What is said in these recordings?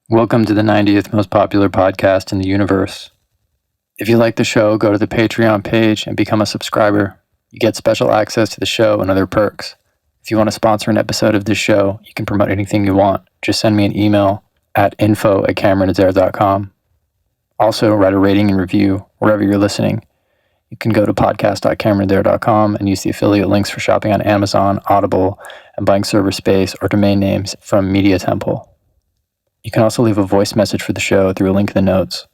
Welcome to the 90th most popular podcast in the universe. If you like the show, go to the Patreon page and become a subscriber. You get special access to the show and other perks. If you want to sponsor an episode of this show, you can promote anything you want. Just send me an email at info@cameronadair.com. Also, write a rating and review wherever you're listening. You can go to podcast.cameronadair.com and use the affiliate links for shopping on Amazon, Audible, and buying server space or domain names from Media Temple. You can also leave a voice message for the show through a link in the notes.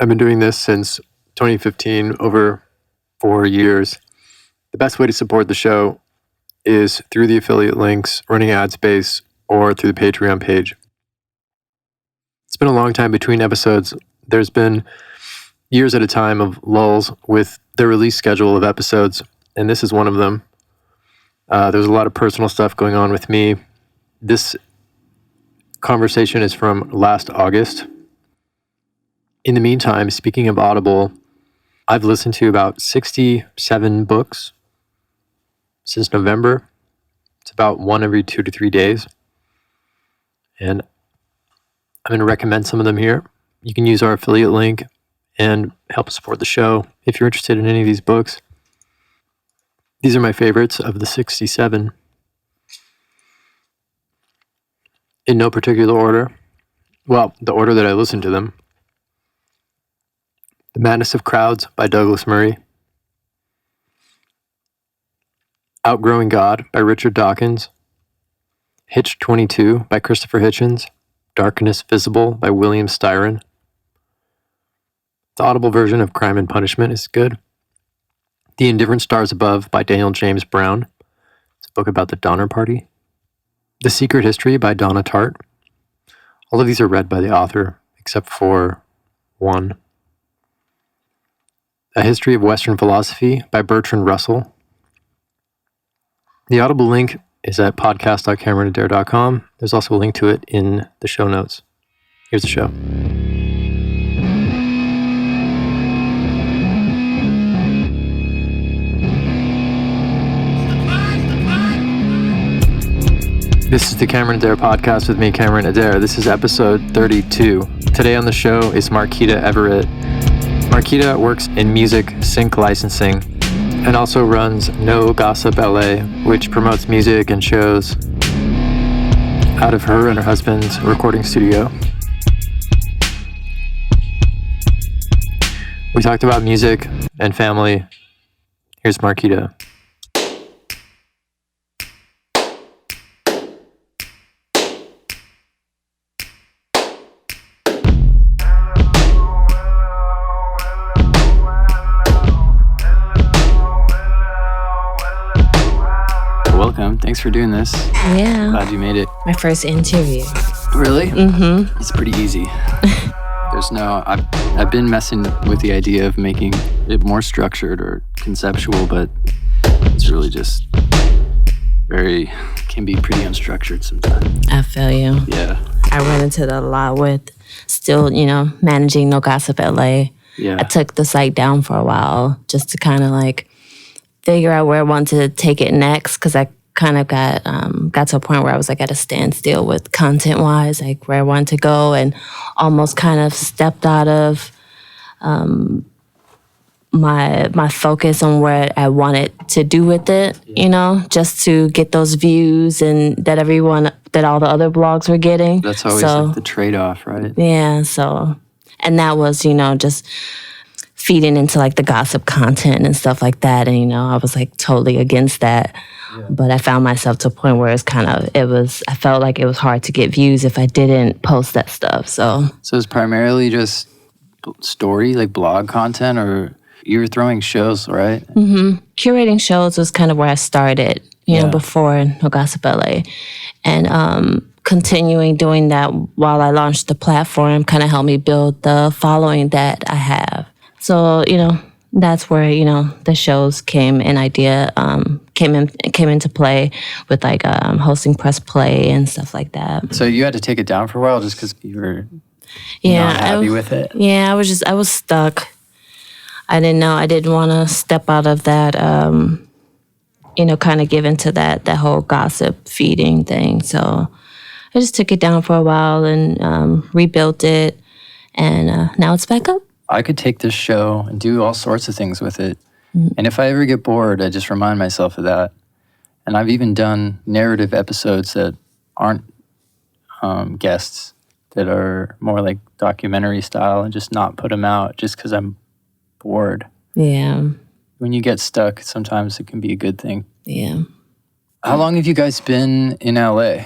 I've been doing this since 2015, over 4 years. The best way to support the show is through the affiliate links, running ad space, or through the Patreon page. It's been a long time between episodes. There's been years at a time of lulls with the release schedule of episodes, and this is one of them. There's a lot of personal stuff going on with me. This conversation is from last August. In the meantime, speaking of Audible, I've listened to about 67 books since November. It's about one every 2 to 3 days. And I'm going to recommend some of them here. You can use our affiliate link and help support the show if you're interested in any of these books. These are my favorites of the 67. In no particular order. Well, the order that I listened to them. The Madness of Crowds by Douglas Murray. Outgrowing God by Richard Dawkins. Hitch 22 by Christopher Hitchens. Darkness Visible by William Styron. The Audible version of Crime and Punishment is good. The Indifferent Stars Above by Daniel James Brown. It's a book about the Donner Party. The Secret History by Donna Tartt. All of these are read by the author, except for one. A History of Western Philosophy by Bertrand Russell. The Audible link is at podcast.cameronadair.com. There's also a link to it in the show notes. Here's the show. This is the Cameron Adair podcast with me, Cameron Adair. This is episode 32. Today on the show is Marquita Everett. Marquita works in music sync licensing and also runs No Gossip LA, which promotes music and shows out of her and her husband's recording studio. We talked about music and family. Here's Marquita. Welcome. Thanks for doing this. Yeah. Glad you made it. My first interview. Really? Mm-hmm. It's pretty easy. I've been messing with the idea of making it more structured or conceptual, but it's really just can be pretty unstructured sometimes. I feel you. Yeah. I run into that a lot with still, managing No Gossip LA. Yeah. I took the site down for a while just to kind of figure out where I wanted to take it next, because I kind of got to a point where I was at a standstill with content-wise, where I wanted to go, and almost kind of stepped out of my focus on what I wanted to do with it, just to get those views and that all the other blogs were getting. That's always the trade-off, right? Yeah, and that was, just feeding into the gossip content and stuff like that. And, I was totally against that. Yeah. But I found myself to a point where I felt like it was hard to get views if I didn't post that stuff. So it's primarily just story, blog content, or you're throwing shows, right? Mm-hmm. Curating shows was kind of where I started, before No Gossip LA. And continuing doing that while I launched the platform kind of helped me build the following that I have. So, that's where, the shows came into play with hosting Press Play and stuff like that. So you had to take it down for a while just because you were not happy with it? Yeah, I was stuck. I didn't know. I didn't want to step out of that, kind of give into that whole gossip feeding thing. So I just took it down for a while and rebuilt it, and now it's back up. I could take this show and do all sorts of things with it. And if I ever get bored, I just remind myself of that. And I've even done narrative episodes that aren't guests, that are more like documentary style, and just not put them out just because I'm bored. Yeah. When you get stuck, sometimes it can be a good thing. Yeah. How long have you guys been in LA?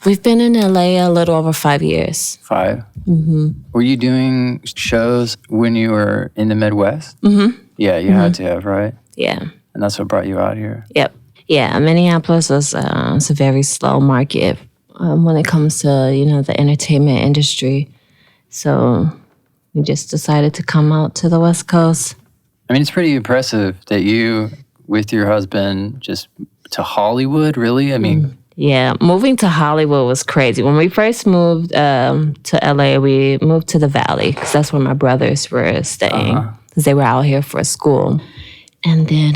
We've been in LA a little over 5 years. 5? Mm-hmm. Were you doing shows when you were in the Midwest? Mm-hmm. Yeah, you had to have, right? Yeah. And that's what brought you out here? Yep. Yeah, Minneapolis was it's a very slow market when it comes to, the entertainment industry. So we just decided to come out to the West Coast. I mean, it's pretty impressive that you, with your husband, just to Hollywood, really? I mean... Yeah, moving to Hollywood was crazy. When we first moved to LA, we moved to the Valley because that's where my brothers were staying because they were out here for school. And then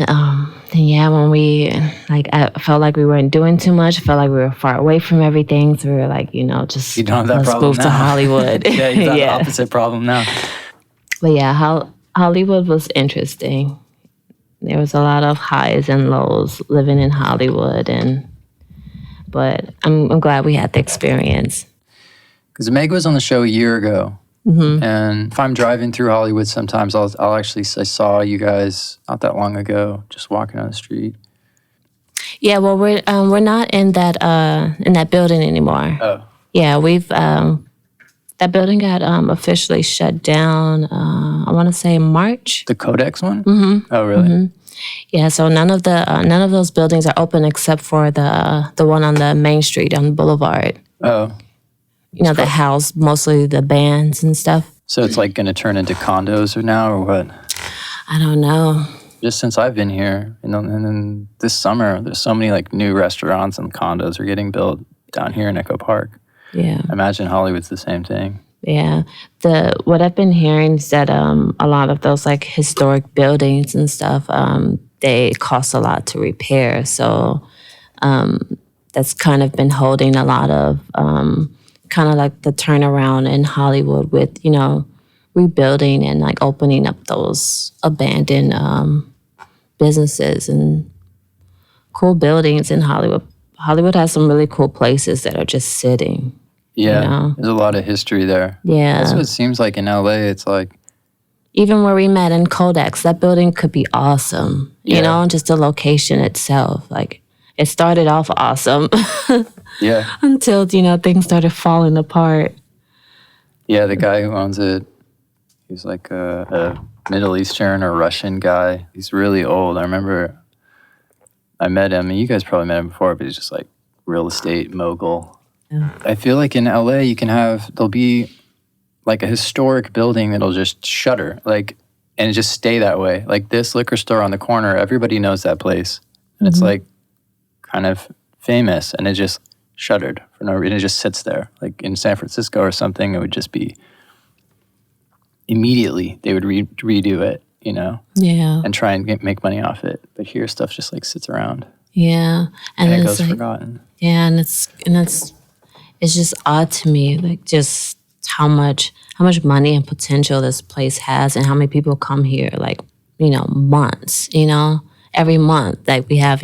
when we, I felt like we weren't doing too much. I felt like we were far away from everything. So we were like, just you don't have that let's problem move now. to Hollywood. Yeah, you got the opposite problem now. But yeah, Hollywood was interesting. There was a lot of highs and lows living in Hollywood, but I'm glad we had the experience. Because Meg was on the show a year ago. Mm-hmm. And if I'm driving through Hollywood sometimes, I'll actually I saw you guys not that long ago, just walking on the street. Yeah, well, we're not in that building anymore. Oh. Yeah, we've that building got officially shut down. I want to say March. The Codex one? Mm-hmm. Oh, really? Mm-hmm. Yeah, so none of those buildings are open except for the one on the main street on the boulevard. Oh. That house mostly the bands and stuff. So it's like going to turn into condos now or what? I don't know. Just since I've been here, and then this summer, there's so many like new restaurants and condos are getting built down here in Echo Park. Yeah. I imagine Hollywood's the same thing. Yeah. What I've been hearing is that a lot of those like historic buildings and stuff, they cost a lot to repair. So that's kind of been holding a lot of kind of like the turnaround in Hollywood with, rebuilding and like opening up those abandoned businesses and cool buildings in Hollywood. Hollywood has some really cool places that are just sitting. Yeah, there's a lot of history there. Yeah. That's what it seems like in LA. It's like... Even where we met in Codex, that building could be awesome, just the location itself. Like, it started off awesome. Yeah. Until, things started falling apart. Yeah, the guy who owns it, he's like a Middle Eastern or Russian guy. He's really old. I remember I met him, and you guys probably met him before, but he's just like real estate mogul. Yeah. I feel like in LA, there'll be like a historic building that'll just shutter, and just stay that way. Like this liquor store on the corner, everybody knows that place. And it's like kind of famous, and it just shuttered for no reason. It just sits there. Like in San Francisco or something, it would just be immediately they would redo it, Yeah. and try and make money off it. But here, stuff just like sits around. Yeah, and it goes forgotten. Yeah, and it's just odd to me, like just how much money and potential this place has, and how many people come here, like months, every month. Like we have,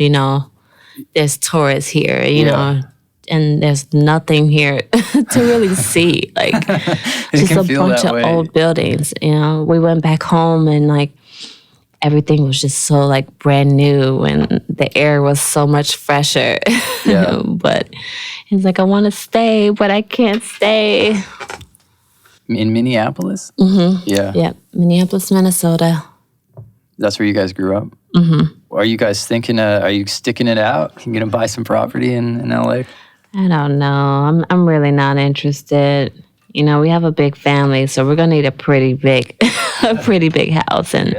there's tourists here, and there's nothing here to really see. Like just a bunch of old buildings. We went back home and like everything was just so like brand new, and the air was so much fresher. Yeah. But it's like I want to stay, but I can't stay. In Minneapolis? Mm-hmm. Yeah. Yeah, Minneapolis, Minnesota. That's where you guys grew up? Mm-hmm. Are you guys thinking, are you sticking it out? You going to buy some property in LA? I don't know. I'm really not interested. We have a big family, so we're going to need a pretty big house. And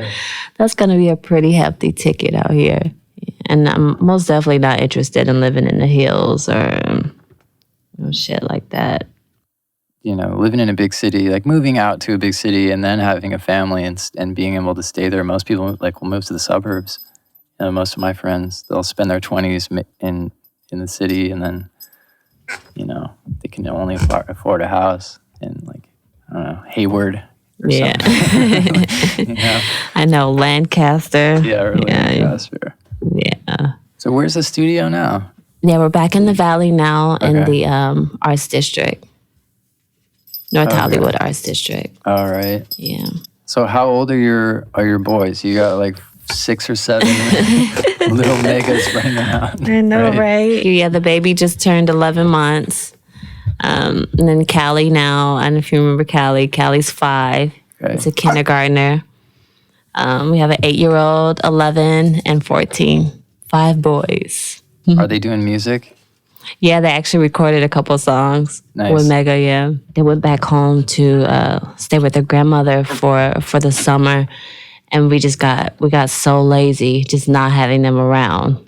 that's going to be a pretty hefty ticket out here. And I'm most definitely not interested in living in the hills or shit like that. Living in a big city, like moving out to a big city and then having a family and being able to stay there. Most people will move to the suburbs. Most of my friends, they'll spend their 20s in the city and then they can only afford a house in like, I don't know, Hayward or Yeah. something. I know, Lancaster. Yeah, or Lancaster. Yeah. So where's the studio now? Yeah, we're back in the Valley now in the Arts District. North Hollywood Arts District. All right. Yeah. So how old are your boys? You got like 6 or 7 little megas running around. I know, right? Yeah, the baby just turned 11 months. And then Callie now, I don't know if you remember Callie. Callie's 5. Okay. It's a kindergartner. We have an 8-year-old, 11, and 14. 5 boys. Are they doing music? Yeah, they actually recorded a couple songs with Mega. Yeah, they went back home to stay with their grandmother for the summer, and we got so lazy just not having them around.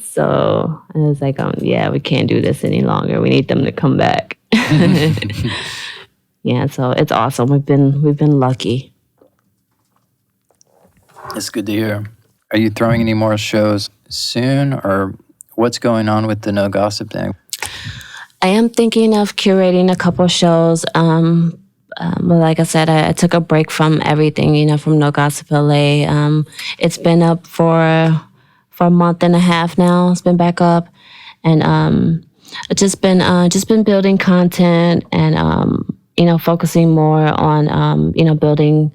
So I was like, yeah, we can't do this any longer. We need them to come back. Yeah, so it's awesome. We've been lucky. It's good to hear. Are you throwing any more shows soon, or what's going on with the No Gossip thing? I am thinking of curating a couple shows. But like I said, I took a break from everything, from No Gossip LA. It's been up for a month and a half now. It's been back up, and I've just been building content and focusing more on building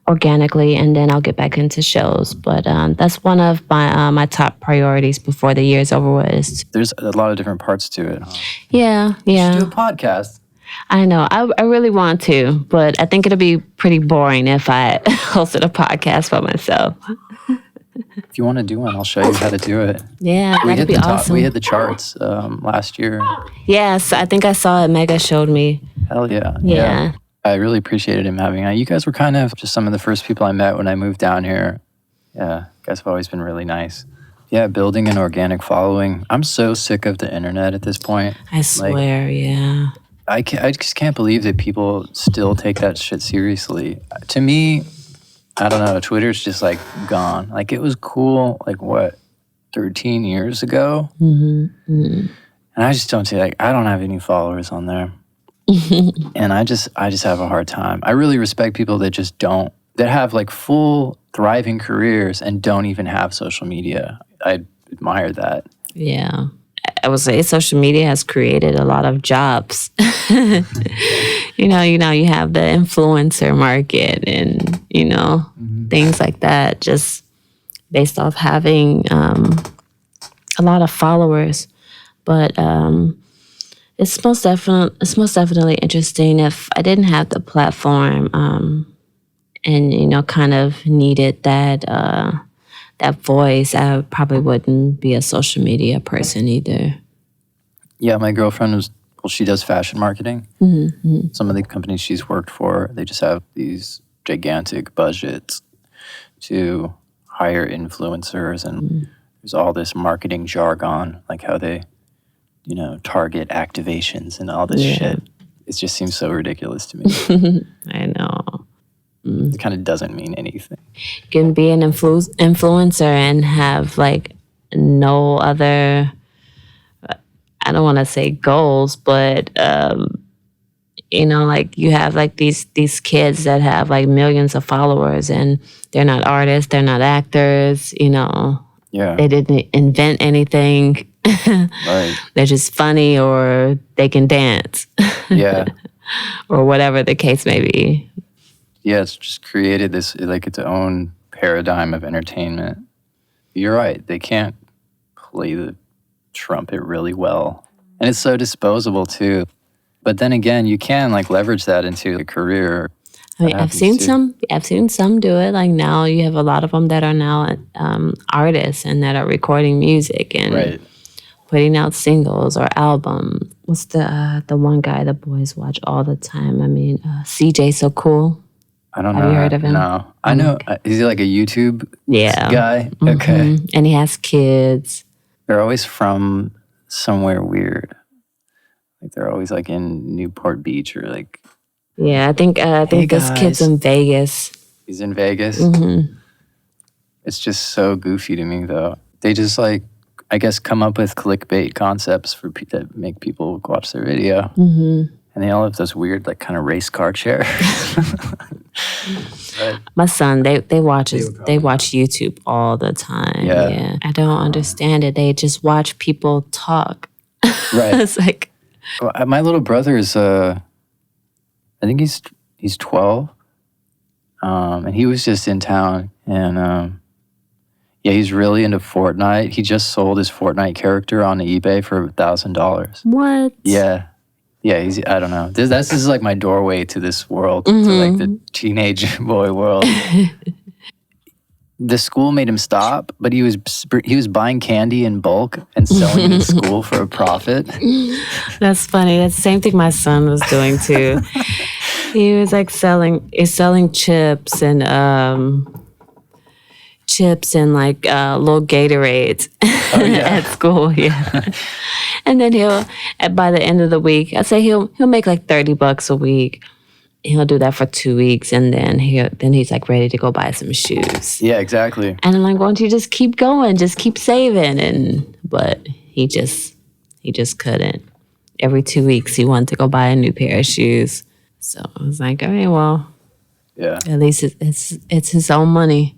organically, and then I'll get back into shows. But that's one of my top priorities before the year's over with. There's a lot of different parts to it, huh? Yeah. You should do a podcast. I know. I really want to, but I think it'll be pretty boring if I hosted a podcast by myself. If you want to do one, I'll show you how to do it. Yeah, that'd be awesome. We hit the charts last year. Yes, I think I saw it. Mega showed me. Hell yeah. Yeah. I really appreciated him having on. You guys were kind of just some of the first people I met when I moved down here. Yeah, you guys have always been really nice. Yeah, building an organic following. I'm so sick of the internet at this point. I swear, yeah. I just can't believe that people still take that shit seriously. To me, I don't know, Twitter's just like gone. Like it was cool, 13 years ago? Mm-hmm. And I just don't see, I don't have any followers on there. And I just have a hard time. I really respect people that just don't, that have full thriving careers and don't even have social media. I admire that. Yeah. I would say social media has created a lot of jobs. You have the influencer market and, things like that, just based off having a lot of followers. But it's most definitely interesting. If I didn't have the platform and kind of needed that voice, I probably wouldn't be a social media person either. Yeah, my girlfriend she does fashion marketing. Mm-hmm. Some of the companies she's worked for, they just have these gigantic budgets to hire influencers, and there's all this marketing jargon, like how they, target activations and all this shit. It just seems so ridiculous to me. I know. It kind of doesn't mean anything. You can be an influencer and have no other, I don't want to say goals, but you have these kids that have millions of followers, and they're not artists, they're not actors, Yeah. They didn't invent anything. Right. They're just funny, or they can dance. Yeah. Or whatever the case may be. Yeah, it's just created this, its own paradigm of entertainment. You're right. They can't play the trumpet really well. And it's so disposable, too. But then again, you can, leverage that into a career. I mean, I've seen some do it. Now you have a lot of them that are now artists and that are recording music and putting out singles or albums. What's the one guy the boys watch all the time? I mean, CJ So Cool. I don't know. Have you heard of him? No. I know. Is he a YouTube guy? Mm-hmm. Okay. And he has kids. They're always from somewhere weird. They're always in Newport Beach or Yeah, I think this kid's in Vegas. He's in Vegas? Mm-hmm. It's just so goofy to me, though. They just I guess, come up with clickbait concepts for that make people watch their video. Mm-hmm. And they all have those weird, like, kind of race car chairs. Right. My son, they watch YouTube all the time. Yeah. I don't understand it. They just watch people talk. Right. It's like, well, my little brother is, I think he's 12. And he was just in town, and yeah, he's really into Fortnite. He just sold his Fortnite character on eBay for $1,000. What? Yeah. I don't know. This is like my doorway to this world, to like the teenage boy world. The school made him stop, but he was buying candy in bulk and selling it at school for a profit. That's funny. That's the same thing my son was doing too. He was like selling chips and like little Gatorades at school. Yeah. And then by the end of the week, I'd say he'll make like $30 a week. He'll do that for 2 weeks, and then he's like ready to go buy some shoes. Yeah, exactly. And I'm like, why don't you just keep going, just keep saving? But he just couldn't. Every 2 weeks, he wanted to go buy a new pair of shoes. So I was like, all right, well, yeah. At least it's his own money.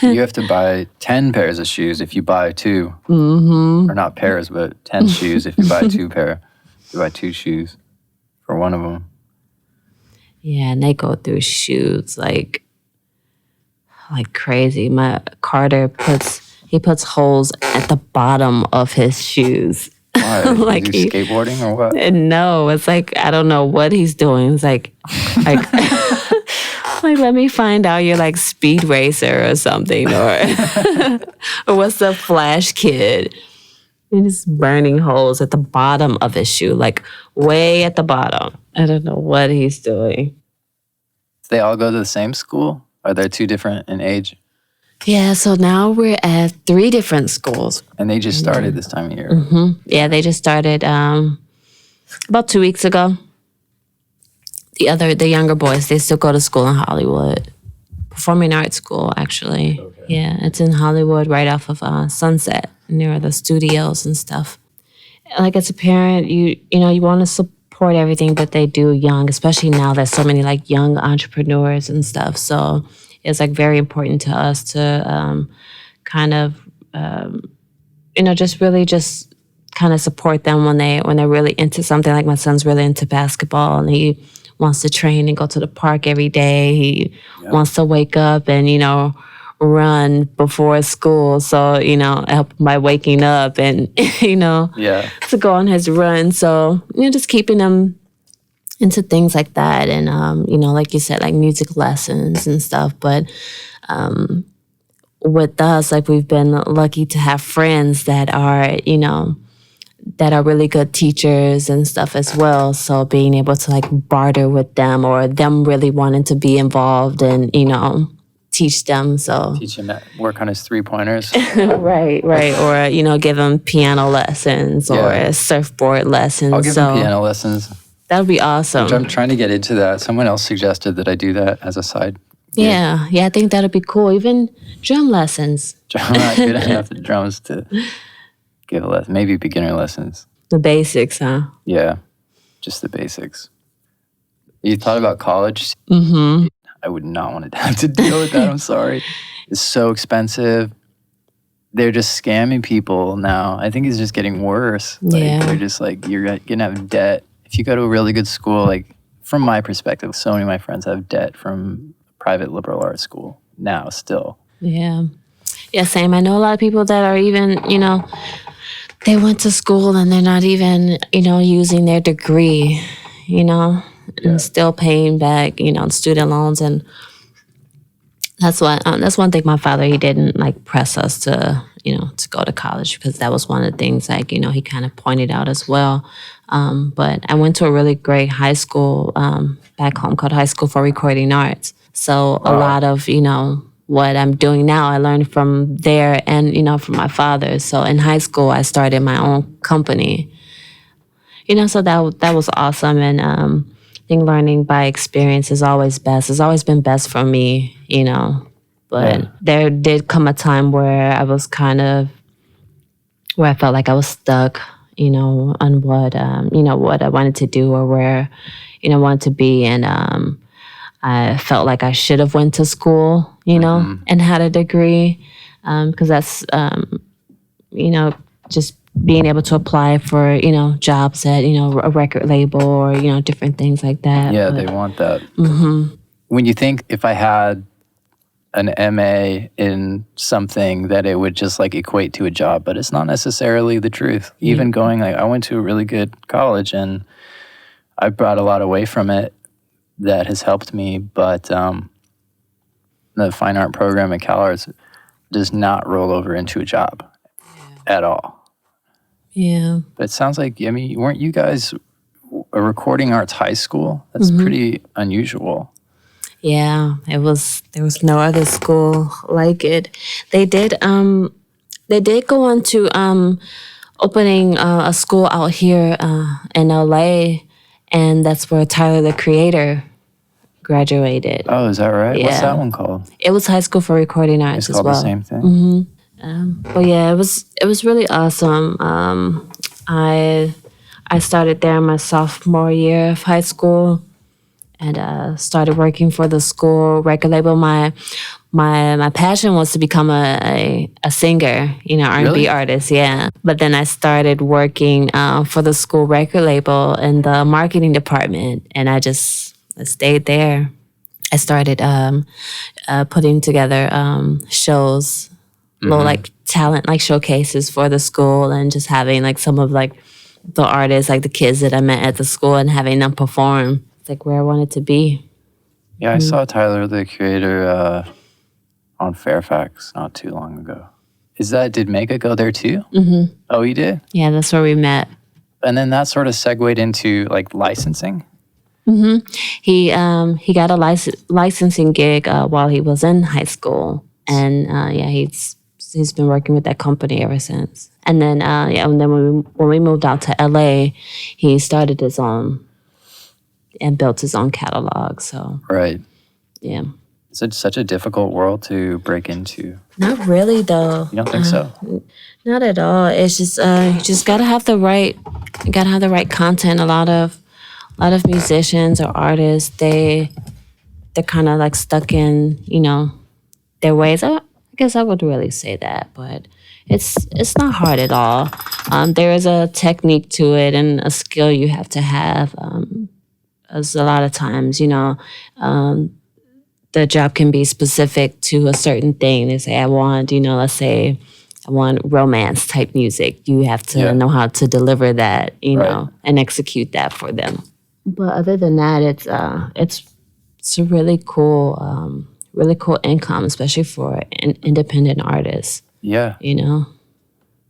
You have to buy 10 pairs of shoes if you buy 2. Mm-hmm. Or not pairs, but 10 shoes if you buy 2 pair. You buy 2 shoes for one of them. Yeah, and they go through shoes like crazy. My Carter puts holes at the bottom of his shoes. Why? Like, is he skateboarding or what? No, it's like, I don't know what he's doing. It's like like let me find out you're like Speed Racer or something, or what's the Flash Kid? And just burning holes at the bottom of his shoe, like way at the bottom. I don't know what he's doing. They all go to the same school? Are they 2 different in age? Yeah, so now we're at 3 different schools. And they just started this time of year. Mm-hmm. Yeah, they just started about 2 weeks ago. The younger boys, they still go to school in Hollywood. Performing arts school, actually. Okay. Yeah, it's in Hollywood right off of Sunset, near the studios and stuff. Like, as a parent, you want to support everything that they do young, especially now there's so many like young entrepreneurs and stuff. So it's like very important to us to kind of, just kind of support them when they're really into something. Like my son's really into basketball, and he wants to train and go to the park every day. He wants to wake up and, run before school. So, help by waking up and, to go on his run. So, just keeping him into things like that. And, like you said, like music lessons and stuff. But with us, like, we've been lucky to have friends that are, that are really good teachers and stuff as well. So being able to like barter with them, or them really wanting to be involved and, teach them. So teach him to work on his 3-pointers. right. Or, give him piano lessons or surfboard lessons. I'll give him piano lessons. That would be awesome. Which I'm trying to get into that. Someone else suggested that I do that as a side. Yeah, I think that would be cool. Even drum lessons. I'm not good enough at drums to give a lesson. Maybe beginner lessons. The basics, huh? Yeah, just the basics. You thought about college? Mm-hmm. I would not want to have to deal with that. I'm sorry. It's so expensive. They're just scamming people now. I think it's just getting worse. They're just like, you're going to have debt. If you go to a really good school, like, from my perspective, so many of my friends have debt from private liberal arts school now still. Yeah, same. I know a lot of people that are even, they went to school and they're not even, using their degree, and still paying back, student loans. And that's one thing my father, he didn't like press us to, to go to college, because that was one of the things like, he kind of pointed out as well. But I went to a really great high school back home called High School for Recording Arts. So a lot of, what I'm doing now, I learned from there and, from my father. So in high school, I started my own company, so that was awesome. And I think learning by experience is always best. It's always been best for me, But there did come a time where I was kind of where I felt like I was stuck, on what I wanted to do or where, I wanted to be. And I felt like I should have went to school, and had a degree, because that's, just being able to apply for, jobs at, a record label or, different things like that. Yeah, they want that. When you think if I had an MA in something that it would just like equate to a job, but it's not necessarily the truth. Even going I went to a really good college and I brought a lot away from it that has helped me, but the fine art program at CalArts does not roll over into a job at all. Yeah. But it sounds like, weren't you guys a recording arts high school? That's pretty unusual. Yeah, there was no other school like it. They did go on to opening a school out here in LA, and that's where Tyler the Creator graduated. Oh, is that right? Yeah. What's that one called? It was High School for Recording Arts It's as called well. the same thing. But yeah, it was really awesome. I started there my sophomore year of high school, and started working for the school record label. My passion was to become a singer, R&B Really? artist, yeah. But then I started working for the school record label in the marketing department, and I stayed there. I started putting together shows, little like talent like showcases for the school, and just having like some of like the artists, like the kids that I met at the school, and having them perform. It's like where I wanted to be. Yeah, I saw Tyler the Creator on Fairfax not too long ago. Did Mega go there too? Mm-hmm. Oh, he did? Yeah, that's where we met. And then that sort of segued into like licensing? He got a licensing gig while he was in high school, and he's been working with that company ever since. And then and then when we moved out to LA, he started his own and built his own catalog. So Right. yeah, It's such a difficult world to break into. not really though. You don't think so? Not at all. It's just you just gotta have the right content. A lot of musicians or artists, they're kind of like stuck in their ways. I guess I would really say that, but it's not hard at all. There is a technique to it and a skill you have to have. As a lot of times, the job can be specific to a certain thing. They say, I want romance type music. You have to know how to deliver that, and execute that for them. But other than that, it's a really cool income, especially for an independent artist. Yeah.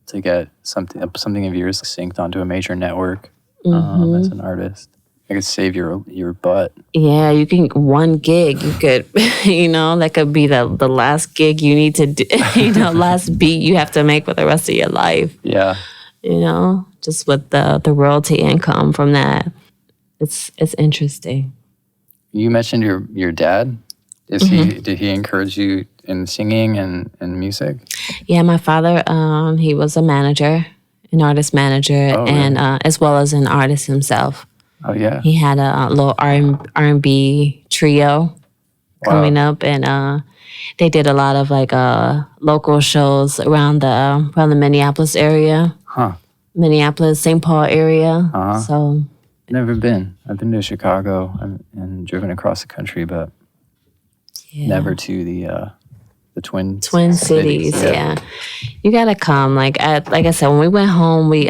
To get something of yours synced onto a major network as an artist. I could save your butt. Yeah, you can one gig. You could, that could be the last gig you need to do. Last beat you have to make for the rest of your life. Yeah. Just with the royalty income from that, it's interesting. You mentioned your dad. Did he encourage you in singing and music? Yeah, my father. He was a manager, an artist manager, and as well as an artist himself. Oh yeah. He had a little R&B trio coming up, and they did a lot of like local shows around the Minneapolis area. Huh. Minneapolis, St. Paul area. So never been. I've been to Chicago and driven across the country, but never to the Twin Cities. Yeah. You gotta come. Like I said, when we went home, we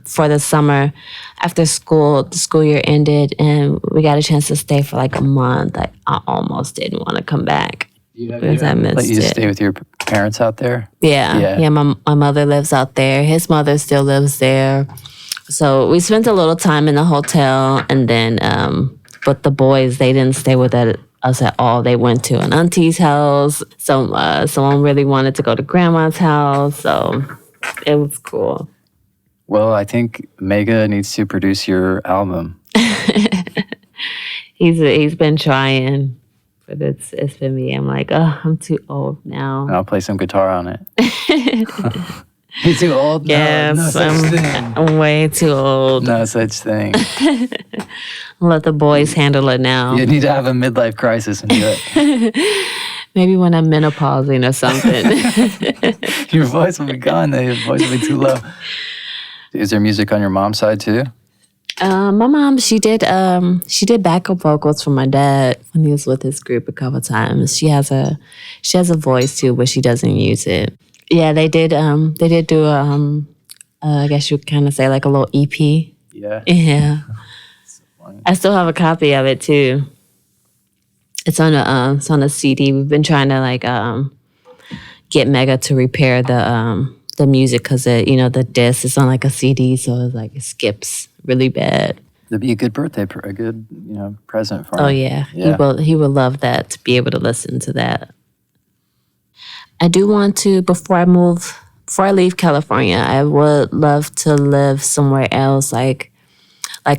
for the summer after school, the school year ended, and we got a chance to stay for like a month. I almost didn't want to come back because I missed Let you it. stay with your parents out there? Yeah. My mother lives out there. His mother still lives there. So we spent a little time in the hotel, and then but the boys, they didn't stay with us at all. They went to an auntie's house. So someone really wanted to go to grandma's house. So it was cool. Well, I think Mega needs to produce your album. He's been trying, but it's been me. I'm like, I'm too old now. And I'll play some guitar on it. You're too old? Yes, no such thing. I'm way too old. No such thing. Let the boys handle it now. You need to have a midlife crisis and do it. Maybe when I'm menopausing or something. Your voice will be gone. Your voice will be too low. Is there music on your mom's side too? My mom, she did backup vocals for my dad when he was with his group a couple times. She has a voice too, but she doesn't use it. Yeah, they did do I guess you kind of say like a little EP. Yeah. Yeah. I still have a copy of it too. It's on a CD. We've been trying to like get Mega to repair the music because the disc is on like a CD, so it's like it skips really bad. That'd be a good birthday, a good present for him. Oh yeah. He will love that, to be able to listen to that. I do want to, before I leave California, I would love to live somewhere else, like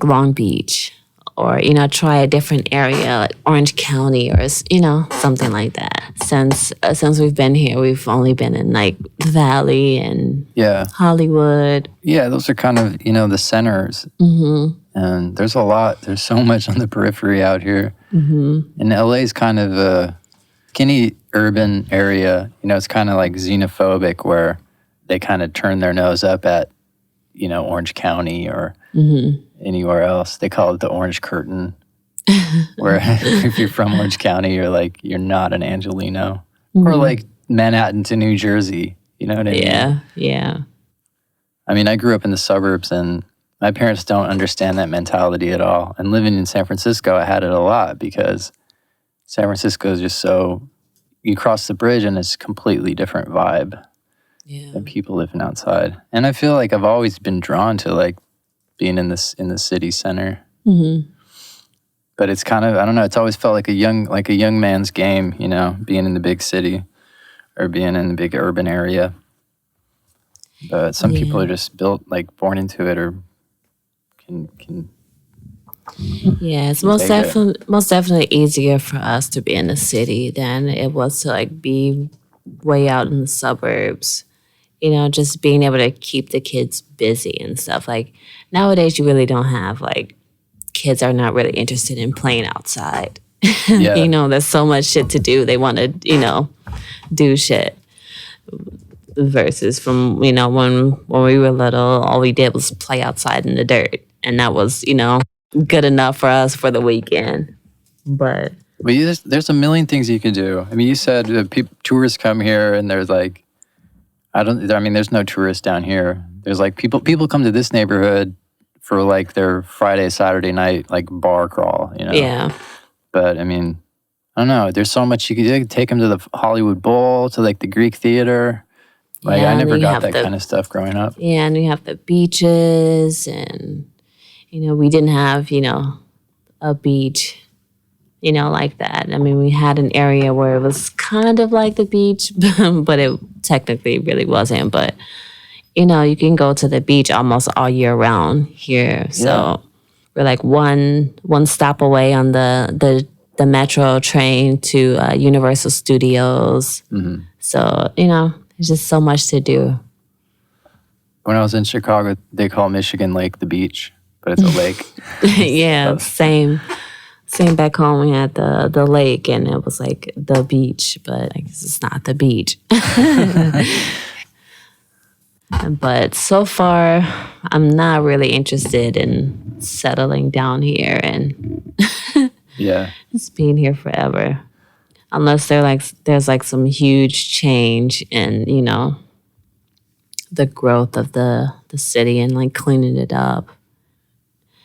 Long Beach, or try a different area like Orange County, or something like that. Since we've been here, we've only been in like the Valley and Hollywood. Yeah, those are kind of the centers. Mm-hmm. And there's so much on the periphery out here. Mm-hmm. And LA is kind of a skinny urban area. It's kind of like xenophobic, where they kind of turn their nose up at Orange County or anywhere else. They call it the Orange Curtain, where if you're from Orange County, you're not an Angelino. Or like Manhattan to New Jersey. You know what I mean? Yeah. I mean, I grew up in the suburbs, and my parents don't understand that mentality at all. And living in San Francisco, I had it a lot, because San Francisco is just so, you cross the bridge and it's a completely different vibe than people living outside. And I feel like I've always been drawn to like being in the city center. Mm-hmm. But it's kind of, I don't know, it's always felt like a young man's game, being in the big city or being in the big urban area. But some people are just built, like born into it, or can Yeah, it's most definitely easier for us to be in the city than it was to like be way out in the suburbs. Just being able to keep the kids busy and stuff. Like nowadays, you really don't have like, kids are not really interested in playing outside. Yeah. There's so much shit to do. They want to, do shit. Versus from, when we were little, all we did was play outside in the dirt. And that was, good enough for us for the weekend. But there's a million things you could do. I mean, you said tourists come here, and there's like, there's no tourists down here. There's like people come to this neighborhood for like their Friday, Saturday night, like bar crawl, Yeah. But I mean, I don't know. There's so much you could do. You could take them to the Hollywood Bowl, to like the Greek Theater. Like I never got that kind of stuff growing up. Yeah, and we have the beaches, and we didn't have a beach, like that. I mean, we had an area where it was kind of like the beach, but it technically really wasn't. But you can go to the beach almost all year round here. So we're like one stop away on the metro train to Universal Studios. Mm-hmm. So there's just so much to do. When I was in Chicago, they call Michigan Lake the beach, but it's a lake. Yeah, same back home. We had the lake, and it was like the beach, but like, it's not the beach. But so far, I'm not really interested in settling down here and just being here forever. Unless there's like some huge change in, the growth of the city and like cleaning it up.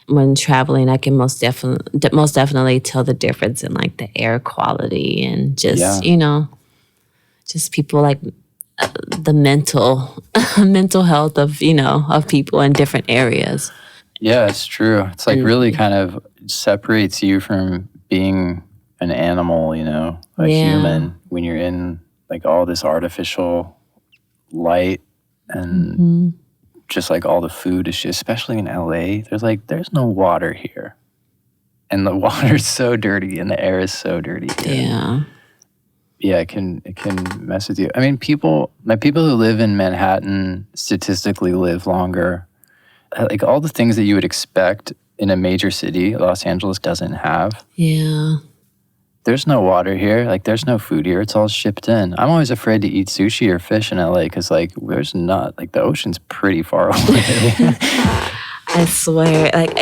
When traveling, I can most definitely tell the difference in like the air quality and just, just people like the mental health of, of people in different areas. Yeah, it's true. It's like really kind of separates you from being an animal, a human, when you're in like all this artificial light and just like all the food is just, especially in LA, there's no water here. And the water's so dirty and the air is so dirty here. Yeah. Yeah, it can mess with you. I mean, people who live in Manhattan statistically live longer. Like all the things that you would expect in a major city, Los Angeles doesn't have. Yeah. There's no water here. Like there's no food here. It's all shipped in. I'm always afraid to eat sushi or fish in LA because like there's not, like the ocean's pretty far away. I swear, like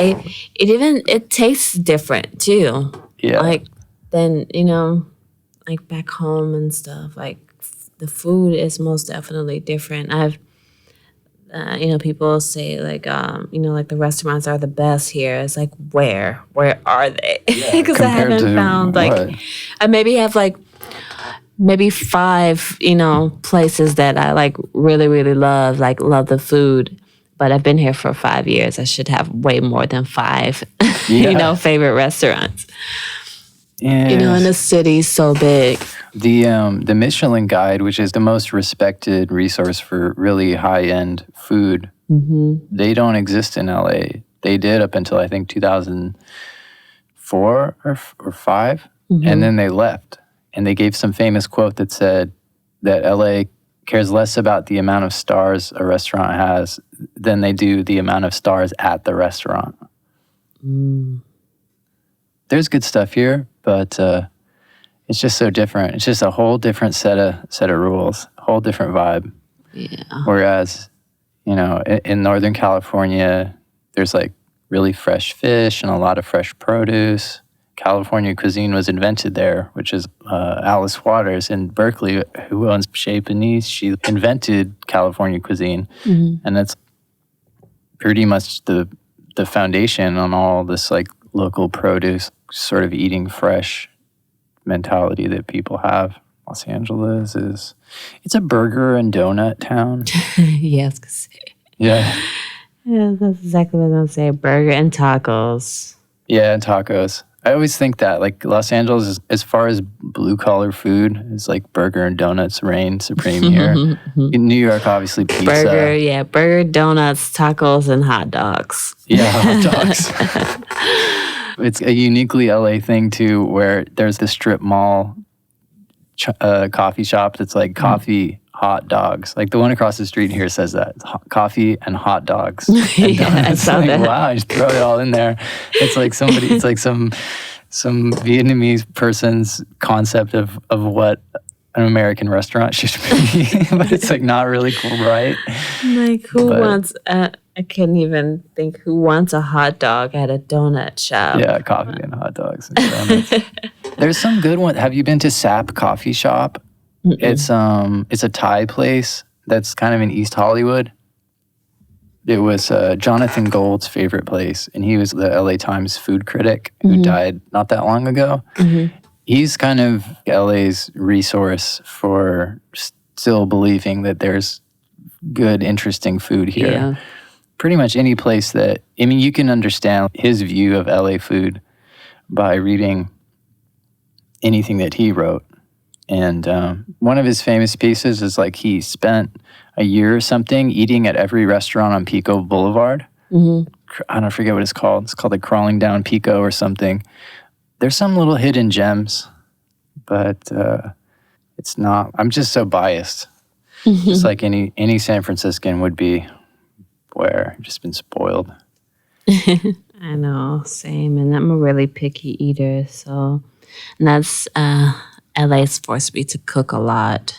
it tastes different too. Yeah. Like than like back home and stuff. Like the food is most definitely different. I've people say like like the restaurants are the best here. It's like where are they? Because I Compared haven't to found what? like I maybe have like maybe 5 places that I like really love the food. But I've been here for 5 years. I should have way more than 5, favorite restaurants. Yeah. And the city's so big. The Michelin Guide, which is the most respected resource for really high-end food, they don't exist in LA. They did up until I think 2004 or 5, and then they left. And they gave some famous quote that said that LA cares less about the amount of stars a restaurant has than they do the amount of stars at the restaurant. There's good stuff here, but it's just so different. It's just a whole different set of rules, a whole different vibe. Yeah. Whereas, in Northern California, there's like really fresh fish and a lot of fresh produce. California cuisine was invented there, which is Alice Waters in Berkeley, who owns Chez Panisse. She invented California cuisine, and that's pretty much the foundation on all this like local produce, sort of eating fresh mentality that people have. Los Angeles it's a burger and donut town. Yes. Yeah. Yeah, that's exactly what I'm saying. Burger and tacos. Yeah, and tacos. I always think that like Los Angeles, is, as far as blue collar food, is like burger and donuts reign supreme here. In New York, obviously pizza. Burger, donuts, tacos, and hot dogs. Yeah, hot dogs. It's a uniquely LA thing too, where there's the strip mall coffee shop that's like coffee, hot dogs. Like the one across the street here says that coffee and hot dogs. And I saw like, that. Wow, just throw it all in there. It's like somebody. It's like some Vietnamese person's concept of what an American restaurant should be, but it's like not really cool, right? Like wants? I can't even think who wants a hot dog at a donut shop. Yeah, coffee and hot dogs and donuts. There's some good one. Have you been to Sap Coffee Shop? It's a Thai place that's kind of in East Hollywood. It was Jonathan Gold's favorite place, and he was the LA Times food critic who died not that long ago. He's kind of LA's resource for still believing that there's good, interesting food here. Yeah. Pretty much any place that, I mean, you can understand his view of LA food by reading anything that he wrote. And one of his famous pieces is like he spent a year or something eating at every restaurant on Pico Boulevard. I don't forget what it's called. It's called like Crawling Down Pico or something. There's some little hidden gems, but it's not. I'm just so biased. Just like any San Franciscan would be, where I've just been spoiled. I know, same. And I'm a really picky eater, so and that's LA's forced me to cook a lot.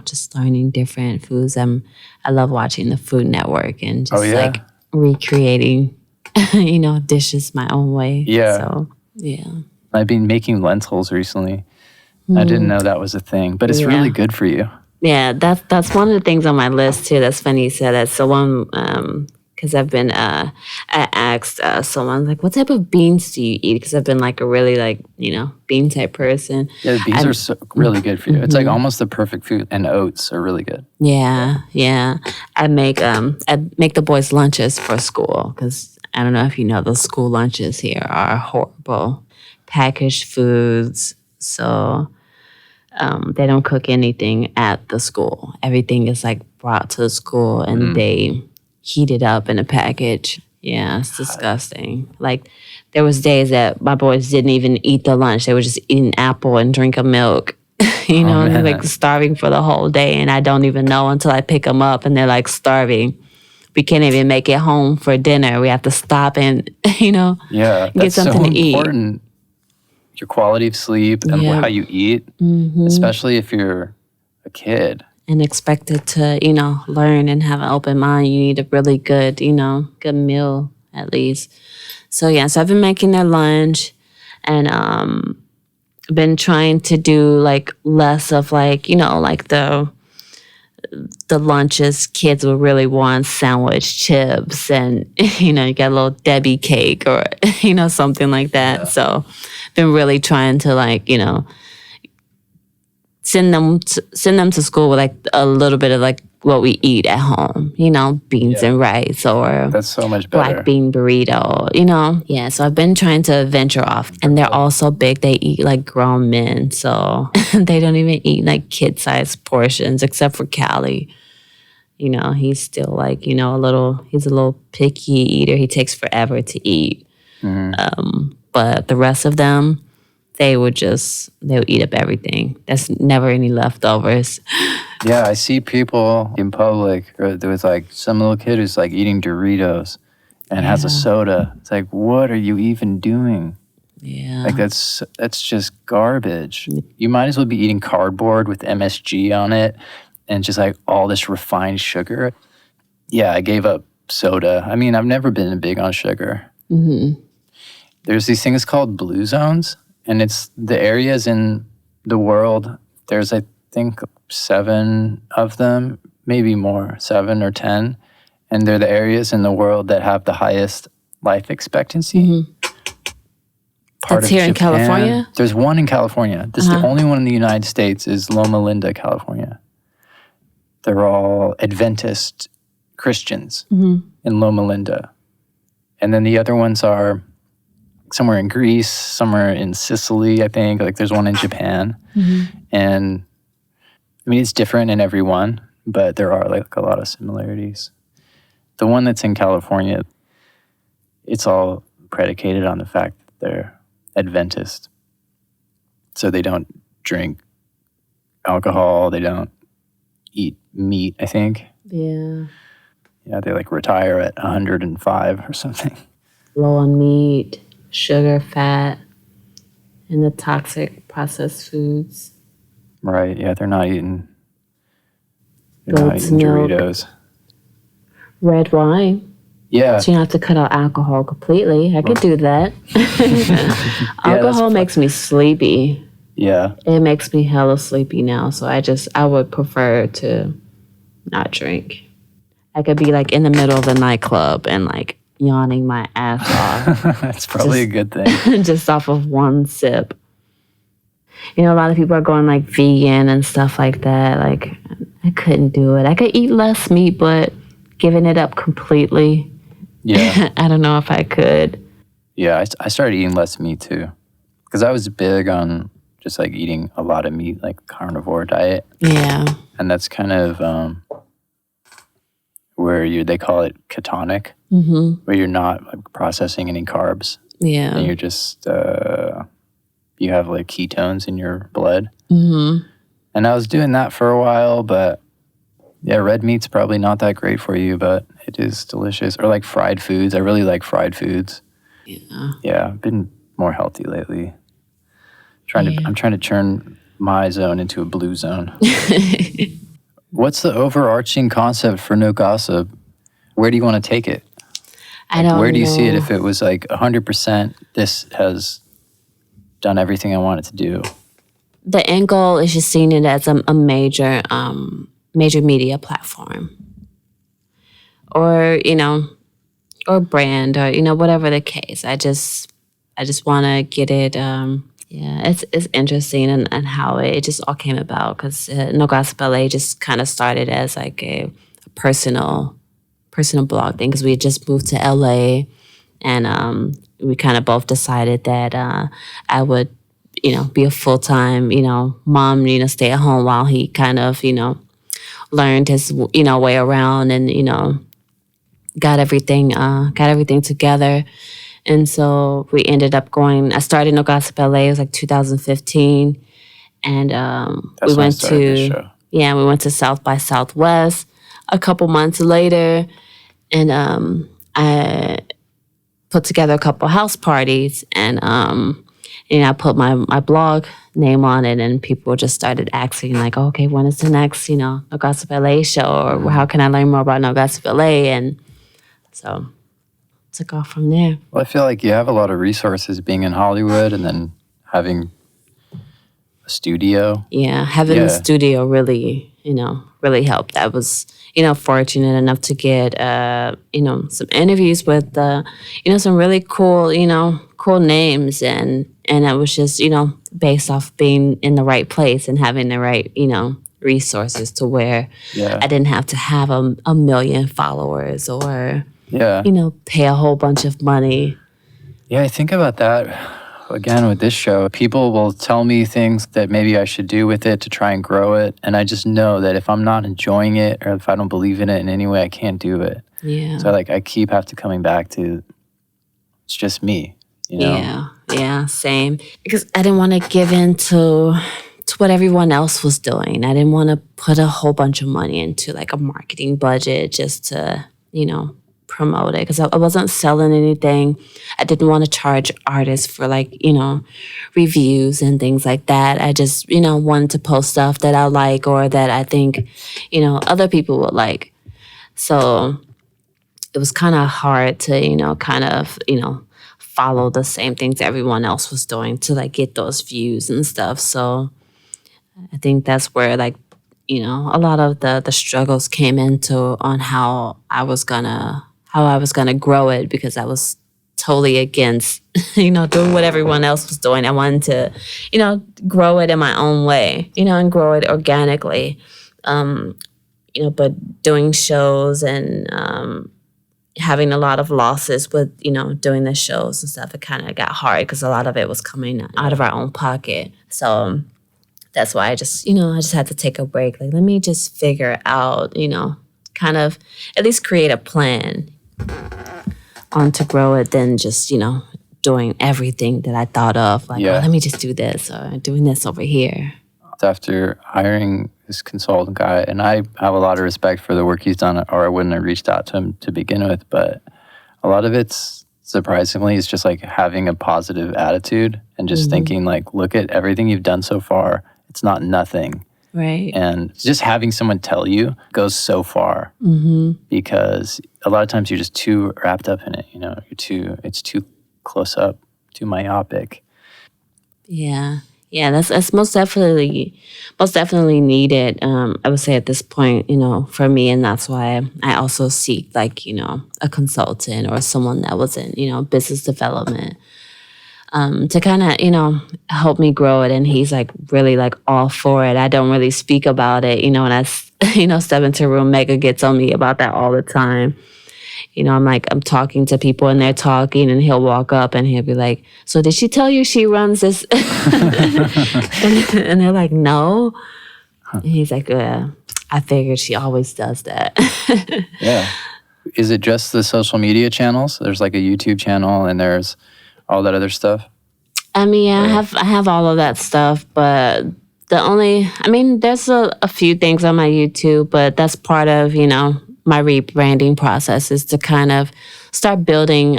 Just learning different foods. I love watching the Food Network and just like recreating, dishes my own way. Yeah. So yeah. I've been making lentils recently. I didn't know that was a thing, but it's really good for you. Yeah, that's one of the things on my list too. That's funny you said that. So one, because I've been, I asked someone like, "What type of beans do you eat?" Because I've been like a really bean type person. Yeah, the beans are really good for you. It's like almost the perfect food, and oats are really good. Yeah. I make the boys lunches for school because I don't know if you know, those school lunches here are horrible, packaged foods. So. They don't cook anything at the school. Everything is like brought to the school and they heat it up in a package. Yeah, it's disgusting. Like there was days that my boys didn't even eat the lunch. They were just eating apple and drinking milk. And they're like starving for the whole day, and I don't even know until I pick them up, and they're like starving. We can't even make it home for dinner. We have to stop and get something to eat. Important. Your quality of sleep and how you eat, especially if you're a kid. And expected to, learn and have an open mind. You need a really good, good meal at least. So so I've been making their lunch, and been trying to do like less of like, like the lunches kids would really want, sandwich, chips, and you get a little Debbie cake or something like that. Yeah. So been really trying to like, send them to school with like a little bit of like what we eat at home, beans and rice, or that's so much better. Black bean burrito, Yeah, so I've been trying to venture off, and they're also big. They eat like grown men, so they don't even eat like kid-sized portions, except for Callie. He's still like, he's a little picky eater. He takes forever to eat. But the rest of them, they'll eat up everything. There's never any leftovers. Yeah, I see people in public, or there was like some little kid who's like eating Doritos and has a soda. It's like, what are you even doing? Yeah. Like that's just garbage. You might as well be eating cardboard with MSG on it and just like all this refined sugar. Yeah, I gave up soda. I mean, I've never been big on sugar. Mm-hmm. There's these things called blue zones, and it's the areas in the world. There's, I think, 7 of them, maybe more, 7 or 10. And they're the areas in the world that have the highest life expectancy. Mm-hmm. That's here in California? There's one in California. The only one in the United States is Loma Linda, California. They're all Adventist Christians in Loma Linda. And then the other ones are somewhere in Greece, somewhere in Sicily, I think. Like there's one in Japan. And I mean, it's different in every one, but there are like a lot of similarities. The one that's in California, it's all predicated on the fact that they're Adventist. So they don't drink alcohol, they don't eat meat, I think. Yeah. Yeah, they like retire at 105 or something. Low on meat, sugar, fat, and the toxic processed foods. Right, yeah, they're not eating Goat's milk, Doritos. Red wine. Yeah. So you don't have to cut out alcohol completely. I could do that. Alcohol makes me sleepy. Yeah. It makes me hella sleepy now. So I would prefer to not drink. I could be like in the middle of the nightclub and like yawning my ass off. That's probably a good thing. Just off of one sip. A lot of people are going like vegan and stuff like that. Like I couldn't do it. I could eat less meat, but giving it up completely. Yeah. I don't know if I could. Yeah, I started eating less meat too. Because I was big on just like eating a lot of meat, like carnivore diet. Yeah. And that's kind of where they call it ketonic, where you're not like processing any carbs. Yeah. And you're just, you have like ketones in your blood. And I was doing that for a while, but yeah, red meat's probably not that great for you, but it is delicious. Or like fried foods. I really like fried foods. Yeah. Yeah, I've been more healthy lately. I'm trying to turn my zone into a blue zone. What's the overarching concept for No Gossip? Where do you want to take it? I don't know. Where do you see it if it was like 100%, this has done everything I want it to do? The end goal is just seeing it as a major media platform. Or, or brand, or, whatever the case. I just want to get it, it's interesting and how it just all came about, because No Gossip LA just kind of started as like a personal blog thing, because we had just moved to LA, and we kind of both decided that I would, be a full-time, mom, stay at home while he kind of, learned his, way around, and, got everything together. And so we ended up I started No Gossip LA, it was like 2015. And That's we when I went started this to show. we went to South by Southwest a couple months later, and I put together a couple house parties, and I put my blog name on it, and people just started asking like, oh, okay, when is the next No Gossip LA show, or how can I learn more about No Gossip LA? And so took off from there. Well, I feel like you have a lot of resources being in Hollywood and then having a studio. Yeah, having the studio really, really helped. I was, fortunate enough to get, some interviews with, some really cool, cool names, and it was just, based off being in the right place and having the right, resources to where I didn't have to have a million followers or, pay a whole bunch of money. Yeah, I think about that. Again, with this show, people will tell me things that maybe I should do with it to try and grow it. And I just know that if I'm not enjoying it or if I don't believe in it in any way, I can't do it. Yeah. So I keep have to coming back to, it's just me, Yeah, same. Because I didn't want to give in to what everyone else was doing. I didn't want to put a whole bunch of money into like a marketing budget just to, promote it, because I wasn't selling anything. I didn't want to charge artists for reviews and things like that. I just, wanted to post stuff that I like or that I think, other people would like. So it was kind of hard to, follow the same things everyone else was doing to get those views and stuff. So I think that's where a lot of the struggles came into on how I was gonna grow it, because I was totally against, doing what everyone else was doing. I wanted to, grow it in my own way, and grow it organically. But doing shows and having a lot of losses with, doing the shows and stuff, it kind of got hard because a lot of it was coming out of our own pocket. So that's why I just had to take a break. Let me just figure out, kind of at least create a plan on to grow it than just, doing everything that I thought of. Let me just do this or doing this over here. After hiring this consultant guy, and I have a lot of respect for the work he's done, or I wouldn't have reached out to him to begin with, but a lot of it's surprisingly, it's just having a positive attitude and just thinking look at everything you've done so far. It's not nothing. Right. And just having someone tell you goes so far, because a lot of times you're just too wrapped up in it. It's too close up, too myopic. Yeah. Yeah, that's most definitely needed. I would say at this point, for me, and that's why I also seek a consultant or someone that was in, business development, to kind of, help me grow it. And he's really all for it. I don't really speak about it, when I, step into a room. Mega gets on me about that all the time. I'm talking to people and they're talking, and he'll walk up and he'll be like, so did she tell you she runs this? and they're like, no. And he's like, yeah, I figured she always does that. Yeah. Is it just the social media channels? There's a YouTube channel and there's all that other stuff? I mean, I have all of that stuff, but there's a few things on my YouTube, but that's part of, my rebranding process, is to kind of start building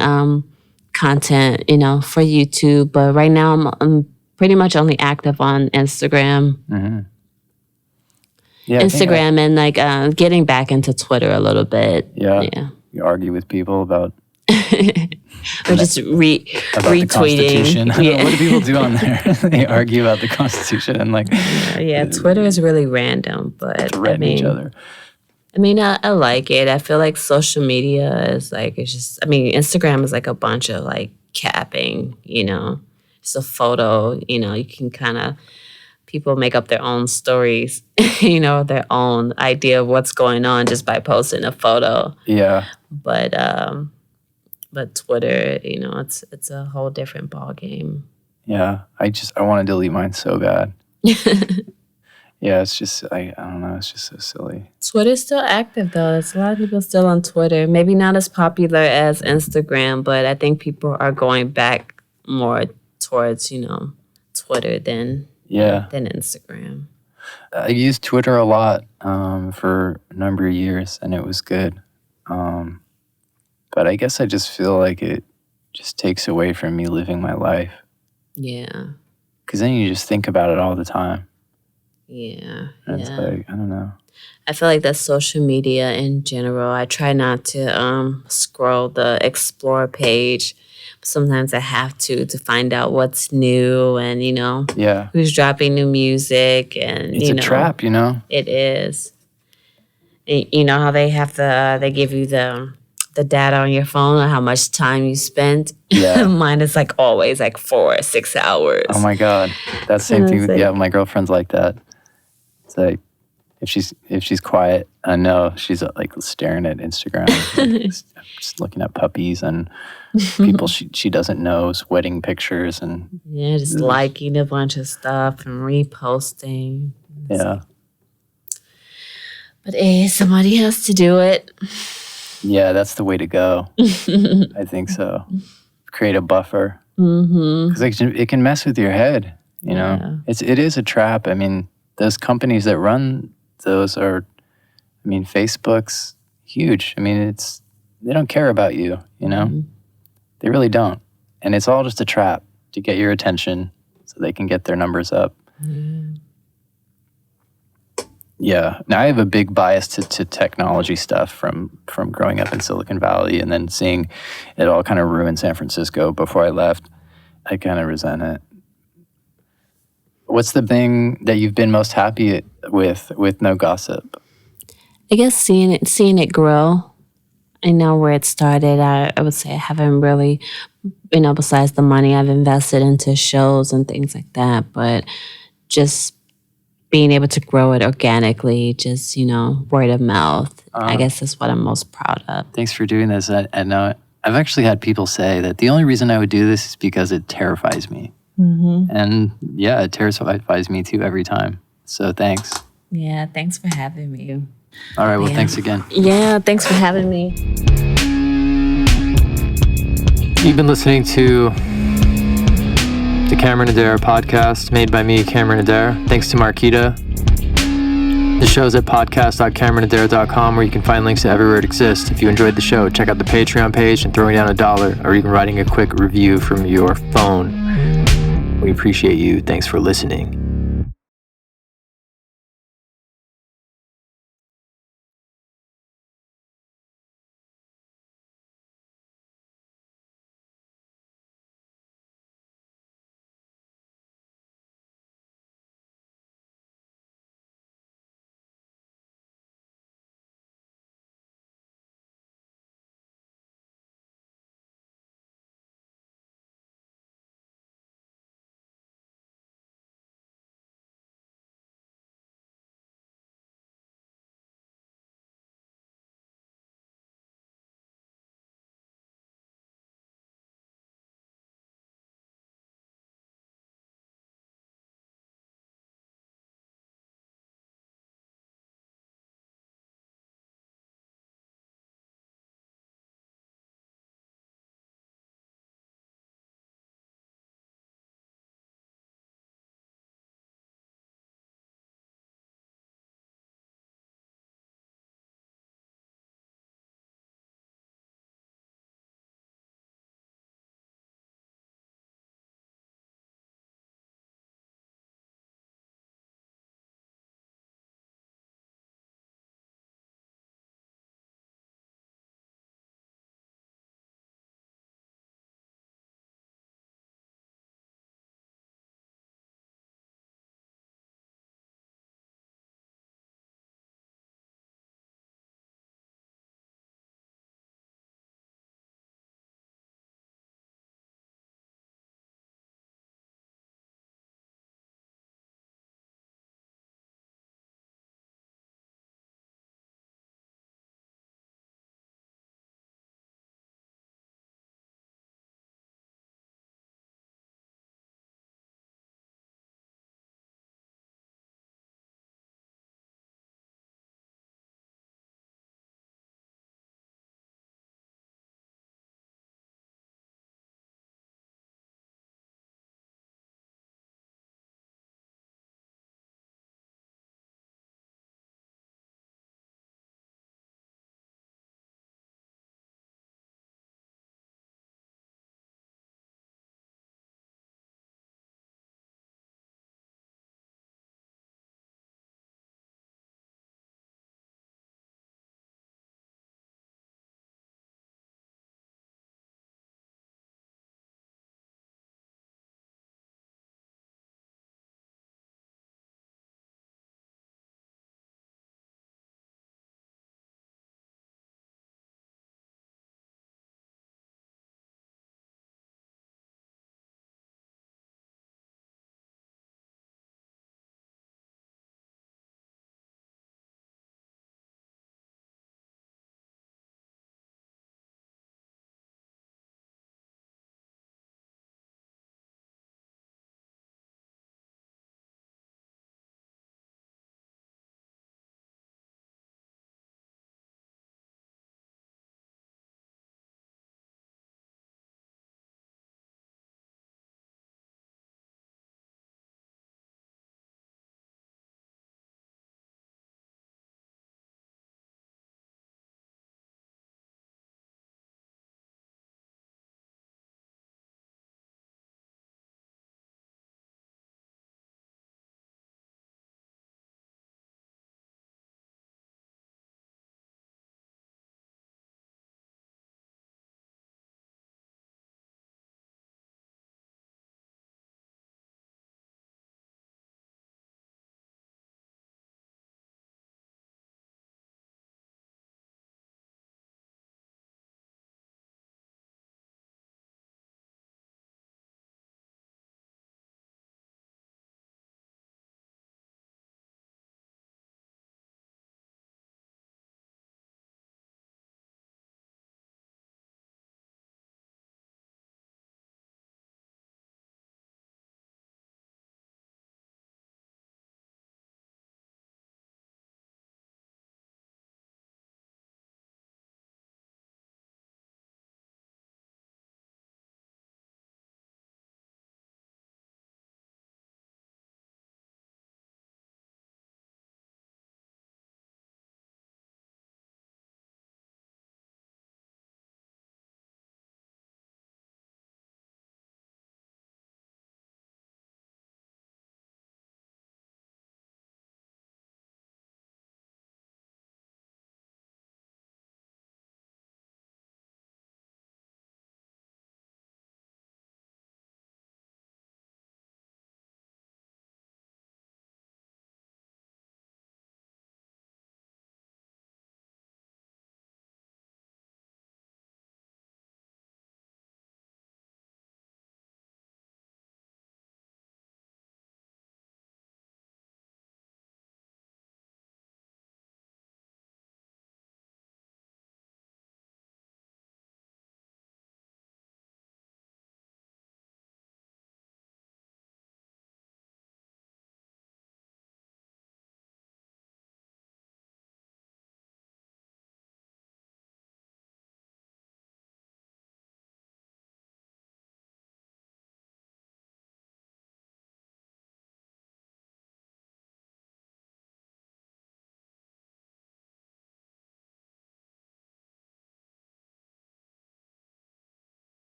content, for YouTube. But right now I'm pretty much only active on Instagram. Mm-hmm. Yeah, Instagram and getting back into Twitter a little bit. Yeah. You argue with people about or just retweeting. The Constitution. Yeah. What do people do on there? They argue about the Constitution and Twitter is really random, but threaten each other. I like it. I feel like social media is it's just, Instagram is a bunch of capping, it's a photo, you can kind of, people make up their own stories, their own idea of what's going on just by posting a photo. Yeah. But Twitter, it's a whole different ball game. Yeah. I want to delete mine so bad. Yeah, it's just, I don't know, it's just so silly. Twitter's still active, though. There's a lot of people still on Twitter. Maybe not as popular as Instagram, but I think people are going back more towards, Twitter than than Instagram. I used Twitter a lot for a number of years, and it was good. But I guess I just feel like it just takes away from me living my life. Yeah. Because then you just think about it all the time. Yeah. And it's like, I don't know. I feel like that's social media in general. I try not to scroll the explore page. Sometimes I have to find out what's new and, who's dropping new music. And, it's a trap, It is. And you know how they give you the data on your phone and how much time you spent? Yeah. Mine is like always like 4 or 6 hours. Oh my God. That same thing. Yeah, my girlfriend's like that. It's like, if she's quiet, I know she's like staring at Instagram, like, just looking at puppies and people she doesn't know's wedding pictures and just liking a bunch of stuff and reposting. Yeah. But somebody has to do it. Yeah, that's the way to go. I think so. Create a buffer because it can mess with your head. It is a trap. I mean, those companies that run those are, Facebook's huge. They don't care about you, They really don't. And it's all just a trap to get your attention so they can get their numbers up. Yeah. Now I have a big bias to technology stuff from growing up in Silicon Valley and then seeing it all kind of ruin San Francisco before I left. I kind of resent it. What's the thing that you've been most happy with No Gossip? I guess seeing it grow. I know where it started. I would say I haven't really, besides the money I've invested into shows and things like that, but just being able to grow it organically, just, word of mouth. I guess that's what I'm most proud of. Thanks for doing this. I know I've actually had people say that the only reason I would do this is because it terrifies me. And yeah, it terrifies me too every time. So thanks. Yeah, thanks for having me. All right, well, thanks again. Yeah, thanks for having me. You've been listening to the Cameron Adair podcast made by me, Cameron Adair. Thanks to Marquita. The show's at podcast.cameronadair.com where you can find links to everywhere it exists. If you enjoyed the show, check out the Patreon page and throwing down $1 or even writing a quick review from your phone. We appreciate you. Thanks for listening.